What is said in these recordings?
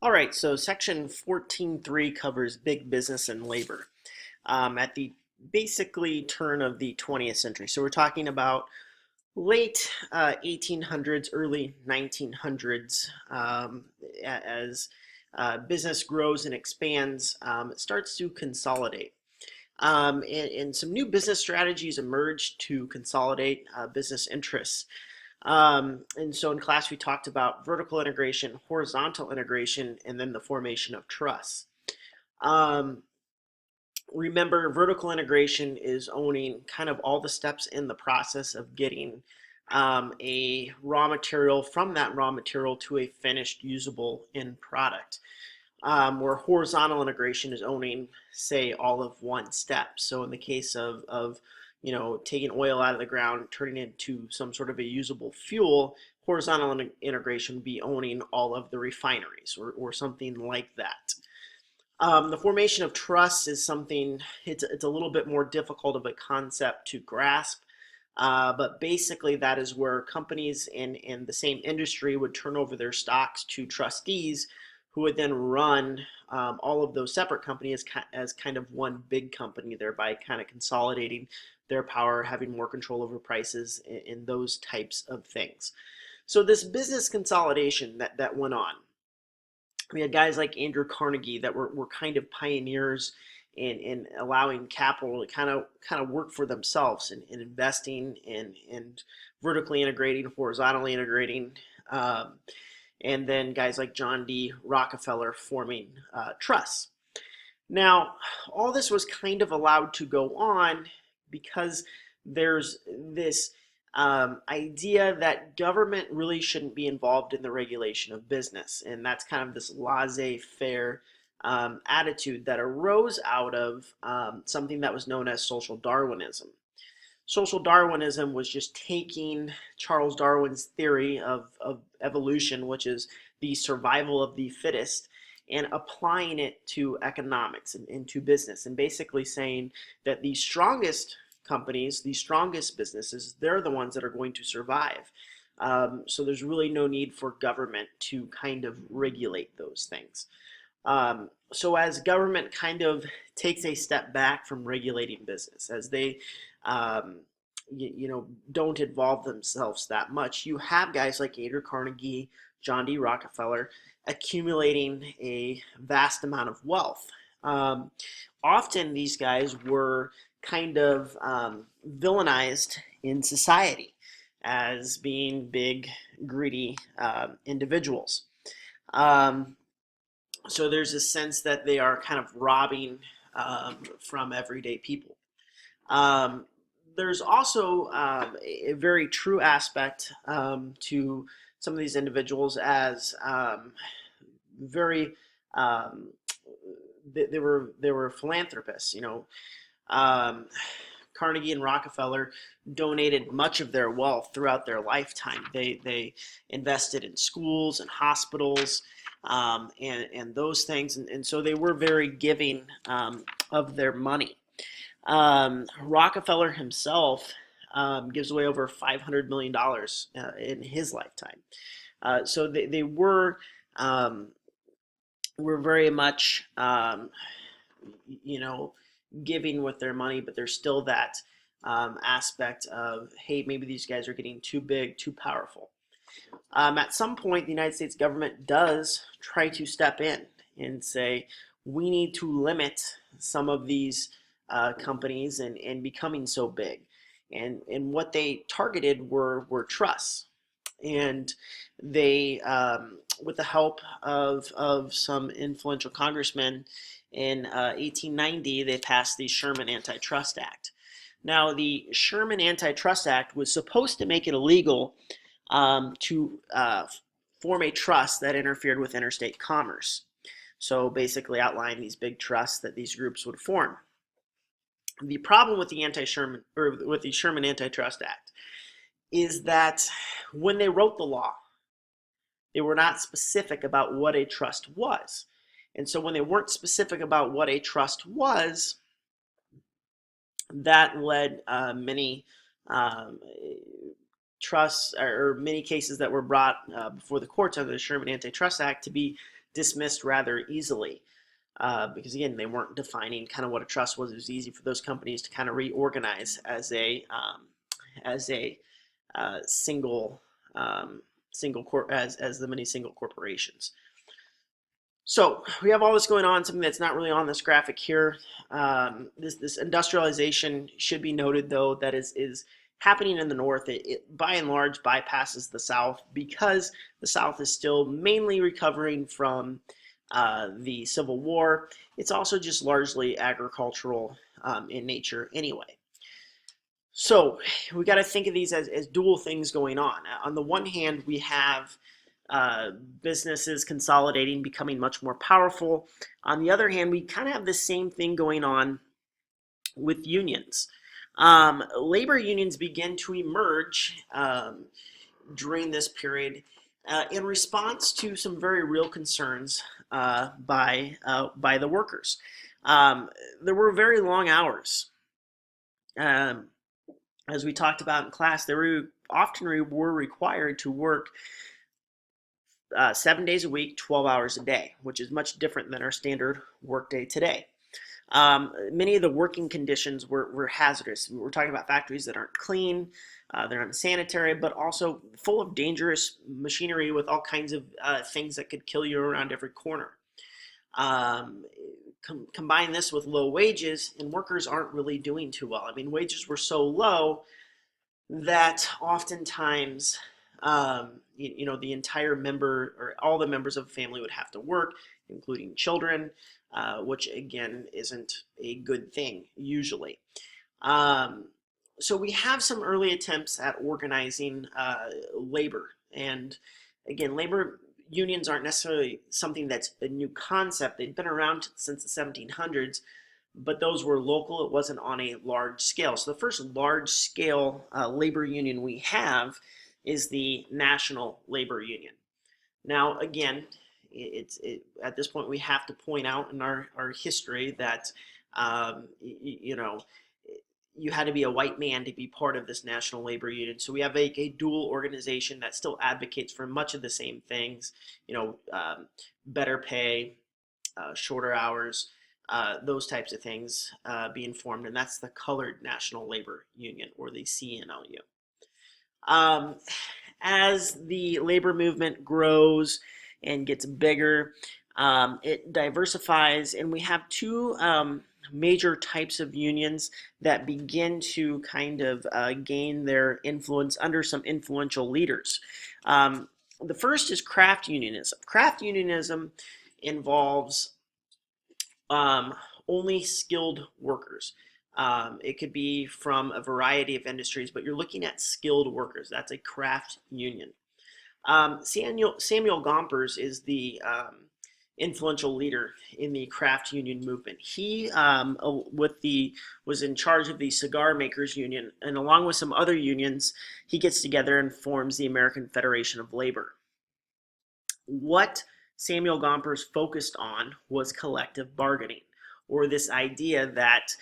All right, so section 14.3 covers big business and labor at the basically turn of the 20th century. So we're talking about late 1800s, early 1900s. As business grows and expands, it starts to consolidate. And some new business strategies emerge to consolidate business interests. And so in class, we talked about vertical integration, horizontal integration, and then the formation of trusts. Um, Remember, vertical integration is owning kind of all the steps in the process of getting a raw material from that raw material to a finished usable end product. Where horizontal integration is owning, say, all of one step. So in the case of taking oil out of the ground, turning it into some sort of a usable fuel, horizontal integration would be owning all of the refineries or something like that. The formation of trusts is something, it's a little bit more difficult of a concept to grasp. But basically, that is where companies in the same industry would turn over their stocks to trustees who would then run all of those separate companies as kind of one big company, thereby kind of consolidating their power, having more control over prices and those types of things. So this business consolidation that went on, we had guys like Andrew Carnegie that were kind of pioneers in allowing capital to kind of work for themselves in investing and vertically integrating, horizontally integrating, and then guys like John D. Rockefeller forming trusts. Now, all this was kind of allowed to go on because there's this idea that government really shouldn't be involved in the regulation of business. And that's kind of this laissez-faire attitude that arose out of something that was known as social Darwinism. Social Darwinism was just taking Charles Darwin's theory of evolution, which is the survival of the fittest, and applying it to economics and to business, and basically saying that the strongest companies, the strongest businesses, they're the ones that are going to survive. So there's really no need for government to kind of regulate those things. So as government kind of takes a step back from regulating business, as they don't involve themselves that much, you have guys like Andrew Carnegie, John D. Rockefeller accumulating a vast amount of wealth. Um, Often these guys were kind of villainized in society as being big, greedy individuals. Um, so there's a sense that they are kind of robbing from everyday people. Um, there's also a very true aspect to some of these individuals as very um, they were philanthropists. Um, Carnegie and Rockefeller donated much of their wealth throughout their lifetime. They invested in schools and hospitals and those things, and so they were very giving of their money. Rockefeller himself gives away over $500 million in his lifetime. So they were very much you know giving with their money, but there's still that aspect of, hey, maybe these guys are getting too big, too powerful. At some point, the United States government does try to step in and say, we need to limit some of these companies and becoming so big. And what they targeted were trusts. And they, with the help of some influential congressmen in 1890, they passed the Sherman Antitrust Act. Now, the Sherman Antitrust Act was supposed to make it illegal to form a trust that interfered with interstate commerce. So basically outline these big trusts that these groups would form. The problem with the anti-Sherman or with the Sherman Antitrust Act is that when they wrote the law, they were not specific about what a trust was. And so when they weren't specific about what a trust was, that led many um, trusts or many cases that were brought before the courts under the Sherman Antitrust Act to be dismissed rather easily. Because again, they weren't defining kind of what a trust was. It was easy for those companies to kind of reorganize as a single as the many single corporations. So we have all this going on. Something that's not really on this graphic here. This industrialization should be noted, though, that is happening in the north. It by and large bypasses the south because the south is still mainly recovering from the Civil War. It's also just largely agricultural in nature anyway. So we got to think of these as dual things going on. On the one hand, we have businesses consolidating, becoming much more powerful. On the other hand, we kind of have the same thing going on with unions. Labor unions begin to emerge during this period in response to some very real concerns by the workers. There were very long hours. As we talked about in class, they were often were required to work 7 days a week, 12 hours a day, which is much different than our standard workday today. Many of the working conditions were hazardous. We're talking about factories that aren't clean, they're unsanitary, but also full of dangerous machinery with all kinds of things that could kill you around every corner. Combine this with low wages, and workers aren't really doing too well. I mean, wages were so low that oftentimes, the entire member or all the members of a family would have to work, including children, which again isn't a good thing usually. So we have some early attempts at organizing labor, and again, labor unions aren't necessarily something that's a new concept. They've been around since the 1700s, but those were local. It wasn't on a large scale. So the first large scale labor union we have is the National Labor Union. Now, again, at this point we have to point out in our history that you had to be a white man to be part of this National Labor Union. So we have a dual organization that still advocates for much of the same things, better pay, shorter hours, those types of things being formed, and that's the Colored National Labor Union, or the CNLU. As the labor movement grows and gets bigger, it diversifies, and we have two major types of unions that begin to kind of gain their influence under some influential leaders. The first is craft unionism. Craft unionism involves only skilled workers. It could be from a variety of industries, but you're looking at skilled workers. That's a craft union. Samuel Gompers is the influential leader in the craft union movement. He was in charge of the cigar makers union, and along with some other unions, he gets together and forms the American Federation of Labor. What Samuel Gompers focused on was collective bargaining, or this idea that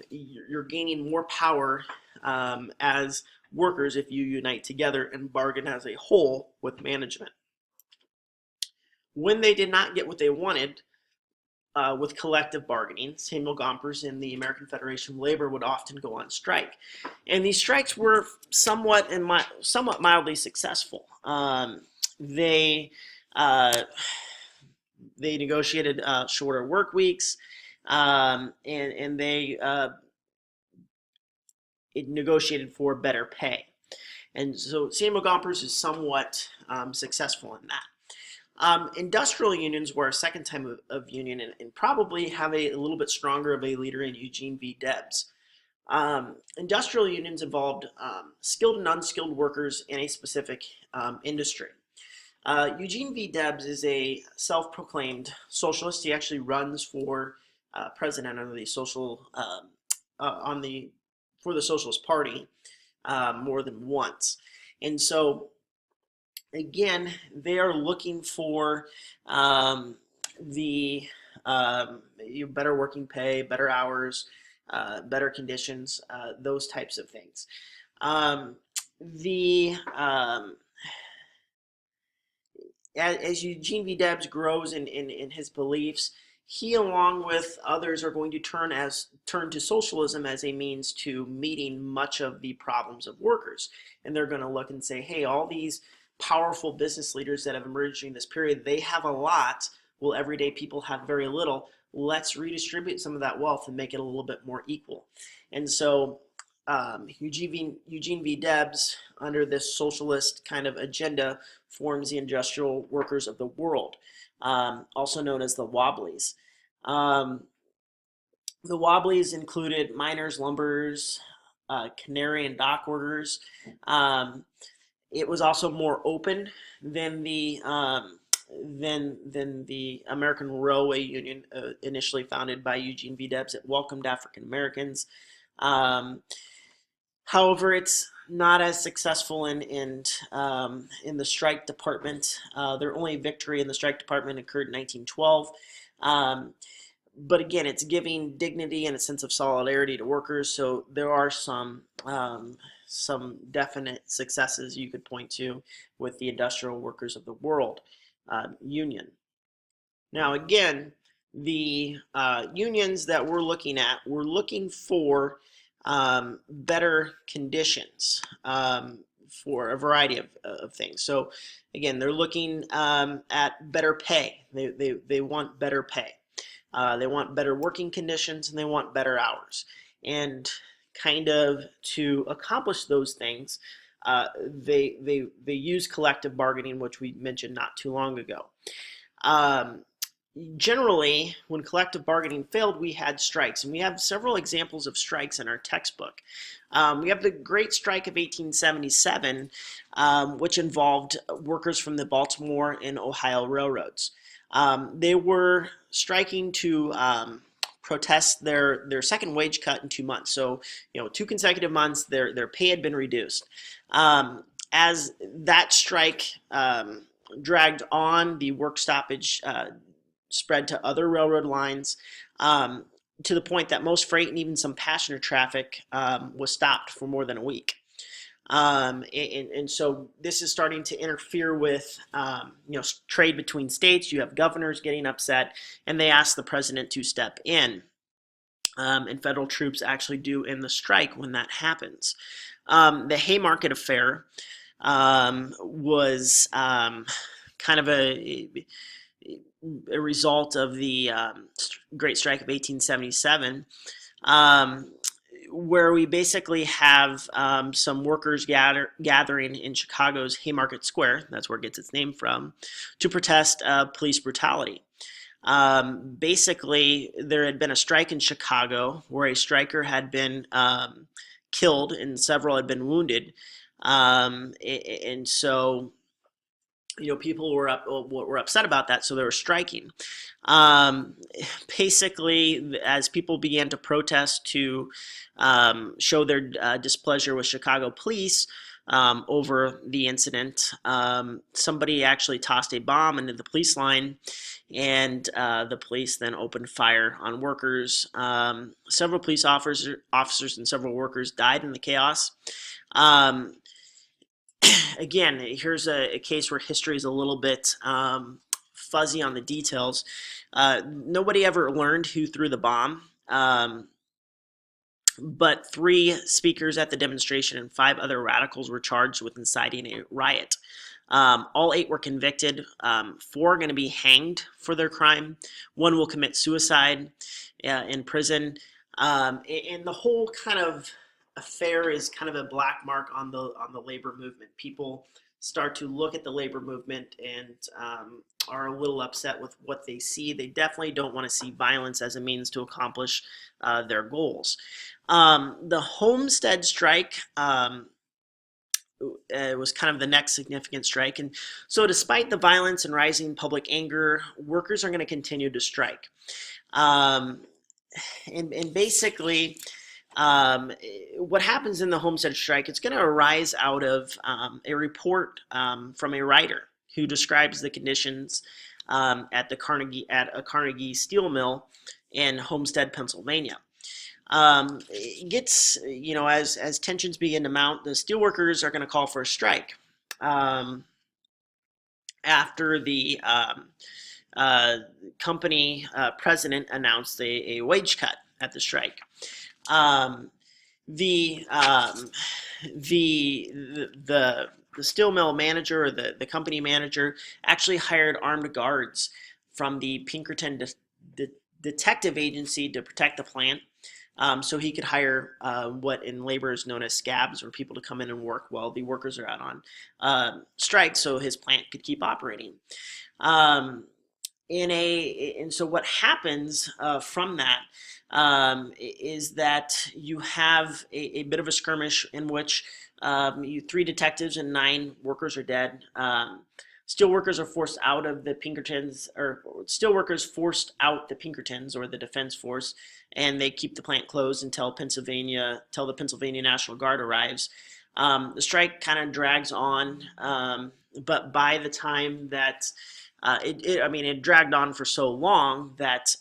you're gaining more power as workers if you unite together and bargain as a whole with management. When they did not get what they wanted with collective bargaining, Samuel Gompers and the American Federation of Labor would often go on strike. And these strikes were somewhat mildly successful. They negotiated shorter work weeks, and they negotiated for better pay. And so Samuel Gompers is somewhat successful in that. Industrial unions were a second type of union, and probably have a little bit stronger of a leader in Eugene V. Debs. Industrial unions involved skilled and unskilled workers in a specific industry. Eugene V. Debs is a self-proclaimed socialist. He actually runs for president of the for the Socialist Party more than once, and so again, they are looking for the better working pay, better hours, better conditions, those types of things. as Eugene V. Debs grows in his beliefs, he, along with others, are going to turn to socialism as a means to meeting much of the problems of workers. And they're going to look and say, hey, all these powerful business leaders that have emerged during this period, they have a lot. Well, everyday people have very little. Let's redistribute some of that wealth and make it a little bit more equal. And so Eugene V. Debs, under this socialist kind of agenda, forms the industrial workers of the world, also known as the Wobblies. Um, the Wobblies included miners, lumberers, cannery and dock workers. Um, it was also more open than the American Railway Union, initially founded by Eugene V. Debs. It welcomed African Americans. Um, However, it's not as successful in the strike department. Their only victory in the strike department occurred in 1912. Um, but again, it's giving dignity and a sense of solidarity to workers. So there are some definite successes you could point to with the Industrial Workers of the World Union. Now, again, the unions that we're looking for better conditions for a variety of things. So, again, they're looking at better pay. They want better pay. They want better working conditions and they want better hours. And kind of to accomplish those things, they use collective bargaining, which we mentioned not too long ago. Um, Generally, when collective bargaining failed, we had strikes, and we have several examples of strikes in our textbook. We have the Great Strike of 1877, which involved workers from the Baltimore and Ohio railroads. They were striking to protest their second wage cut in 2 months. So, 2 consecutive months, their pay had been reduced. As that strike dragged on, the work stoppage spread to other railroad lines, to the point that most freight and even some passenger traffic was stopped for more than a week. And so this is starting to interfere with trade between states. You have governors getting upset, and they ask the president to step in. And federal troops actually do end the strike when that happens. The Haymarket Affair was kind of a result of the Great Strike of 1877, where we basically have some workers gathering in Chicago's Haymarket Square, that's where it gets its name from, to protest police brutality. Basically, there had been a strike in Chicago where a striker had been killed and several had been wounded. And so people were upset about that, so they were striking. Basically, as people began to protest to show their displeasure with Chicago police over the incident, somebody actually tossed a bomb into the police line, and the police then opened fire on workers. Several police officers and several workers died in the chaos. Again, here's a case where history is a little bit fuzzy on the details. Nobody ever learned who threw the bomb, but 3 speakers at the demonstration and 5 other radicals were charged with inciting a riot. All 8 were convicted. 4 are going to be hanged for their crime. 1 will commit suicide in prison. And the whole kind of affair is kind of a black mark on the labor movement. People start to look at the labor movement and are a little upset with what they see. They definitely don't want to see violence as a means to accomplish their goals. The Homestead strike was kind of the next significant strike. And so despite the violence and rising public anger, workers are going to continue to strike. And basically, what happens in the Homestead strike, it's going to arise out of a report from a writer who describes the conditions at a Carnegie steel mill in Homestead, Pennsylvania. It gets, as tensions begin to mount, the steelworkers are going to call for a strike. after the company president announced a wage cut at the strike. Um, the, um, the steel mill manager, or the company manager, actually hired armed guards from the Pinkerton Detective Agency to protect the plant. So he could hire what in labor is known as scabs, or people to come in and work while the workers are out on strike, so his plant could keep operating. Um, and so what happens from that is that you have a bit of a skirmish in which three detectives and 9 workers are dead. Steelworkers are forced out of the Pinkertons, or steelworkers forced out the Pinkertons or the defense force, and they keep the plant closed until the Pennsylvania National Guard arrives. The strike kind of drags on, but by the time that it dragged on for so long that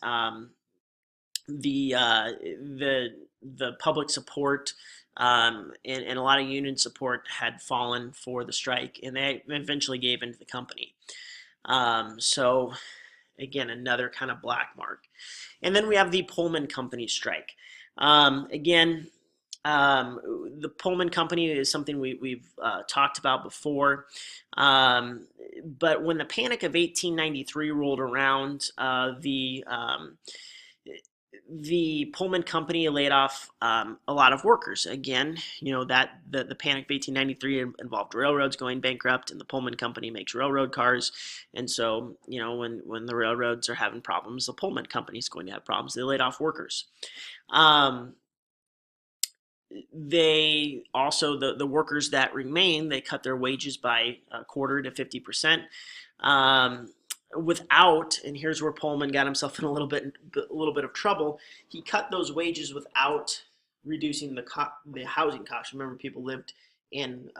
the uh, the the public support and a lot of union support had fallen for the strike, and they eventually gave in to the company. So again, another kind of black mark. And then we have the Pullman Company strike. Again, the Pullman Company is something we've talked about before. But when the Panic of 1893 rolled around, the Pullman Company laid off a lot of workers. Again, that the Panic of 1893 involved railroads going bankrupt, and the Pullman Company makes railroad cars. And so, when the railroads are having problems, the Pullman Company is going to have problems. They laid off workers. Um, they also, the workers that remain, they cut their wages by a quarter to 50%. Without, and here's where Pullman got himself in a little bit of trouble. He cut those wages without reducing the housing costs. Remember, people lived in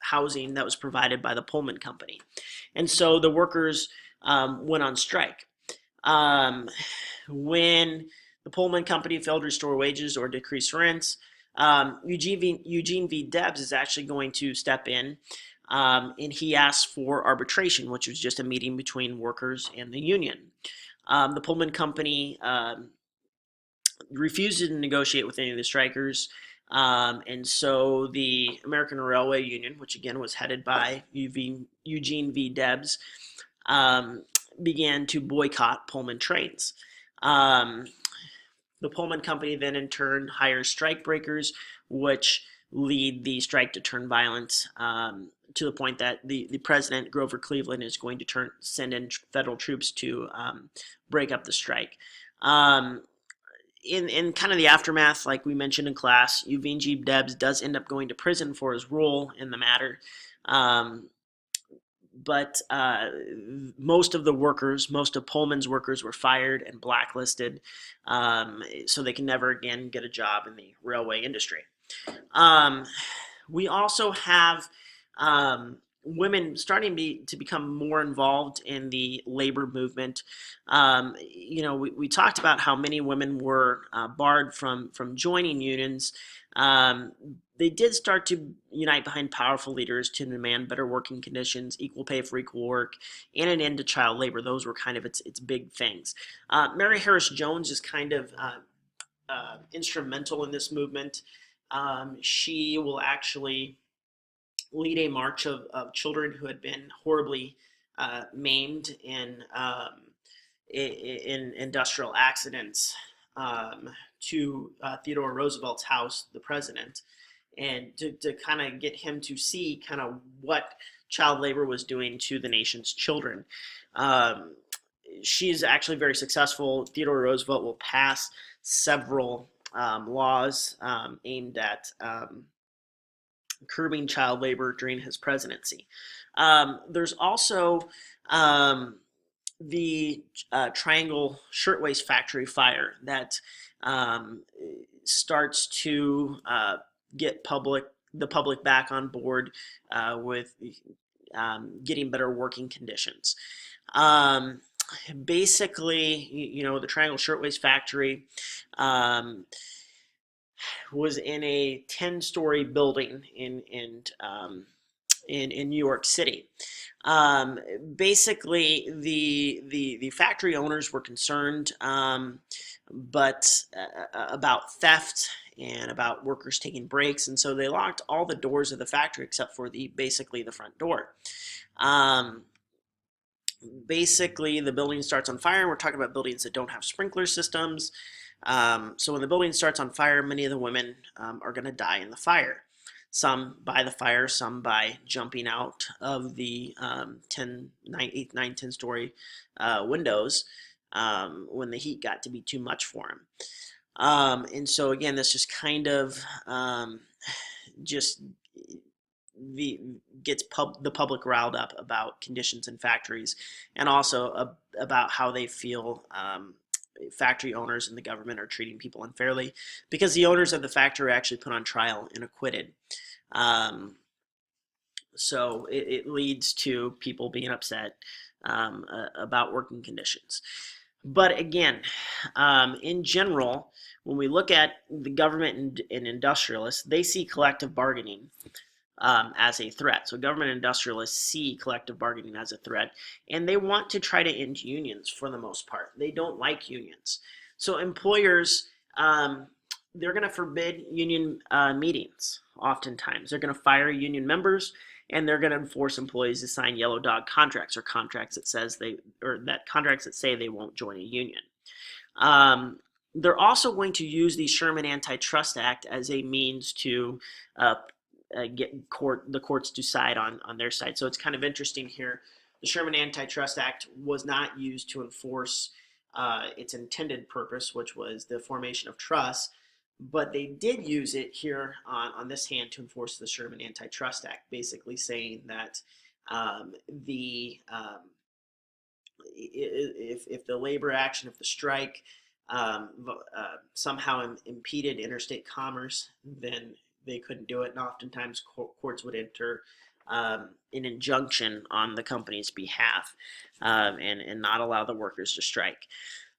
housing that was provided by the Pullman Company, and so the workers went on strike. When the Pullman Company failed to restore wages or decrease rents, Eugene V. Debs is actually going to step in, and he asked for arbitration, which was just a meeting between workers and the union. The Pullman Company refused to negotiate with any of the strikers, and so the American Railway Union, which again was headed by Eugene V. Debs, began to boycott Pullman trains. The Pullman Company then in turn hires strike breakers, which lead the strike to turn violent, to the point that the president, Grover Cleveland, is going to send in federal troops to break up the strike. In kind of the aftermath, like we mentioned in class, Eugene G. Debs does end up going to prison for his role in the matter. But most of Pullman's workers were fired and blacklisted, so they can never again get a job in the railway industry. We also have women starting to become more involved in the labor movement. We talked about how many women were barred from joining unions. They did start to unite behind powerful leaders to demand better working conditions, equal pay for equal work, and an end to child labor. Those were kind of its big things. Mary Harris Jones is kind of instrumental in this movement. She will actually lead a march of children who had been horribly maimed in industrial accidents to Theodore Roosevelt's house, the president, and to kind of get him to see kind of what child labor was doing to the nation's children. She's actually very successful. Theodore Roosevelt will pass several laws aimed at curbing child labor during his presidency. There's also the Triangle Shirtwaist Factory fire that starts to get the public back on board with getting better working conditions. Basically, the Triangle Shirtwaist Factory was in a 10-story building in New York City. Basically, the factory owners were concerned, but about theft and about workers taking breaks, and so they locked all the doors of the factory except for basically the front door. Um, Basically, the building starts on fire, and we're talking about buildings that don't have sprinkler systems. So when the building starts on fire, many of the women are going to die in the fire. Some by the fire, some by jumping out of the 10, 9, 8, 9, 10 story windows when the heat got to be too much for them. And so again, this just kind of just the gets the public riled up about conditions in factories, and also about how they feel factory owners and the government are treating people unfairly, because the owners of the factory are actually put on trial and acquitted. So it leads to people being upset about working conditions. But again, in general, when we look at the government and industrialists, they see collective bargaining as a threat. So government industrialists see collective bargaining as a threat, and they want to try to end unions for the most part. They don't like unions. So employers, they're going to forbid union meetings oftentimes. They're going to fire union members, and they're going to force employees to sign yellow dog contracts, or contracts that say they won't join a union. They're also going to use the Sherman Antitrust Act as a means to get the courts to side on their side. So it's kind of interesting here. The Sherman Antitrust Act was not used to enforce its intended purpose, which was the formation of trusts, but they did use it here on this hand to enforce the Sherman Antitrust Act, basically saying that if the labor action, if the strike somehow impeded interstate commerce, then they couldn't do it, and oftentimes courts would enter an injunction on the company's behalf and not allow the workers to strike.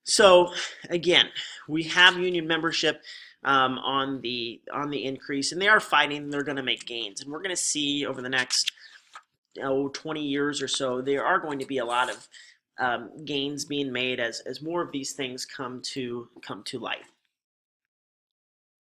So again, we have union membership on the increase, and they are fighting. They're going to make gains, and we're going to see over the next 20 years or so, there are going to be a lot of gains being made as more of these things come to light.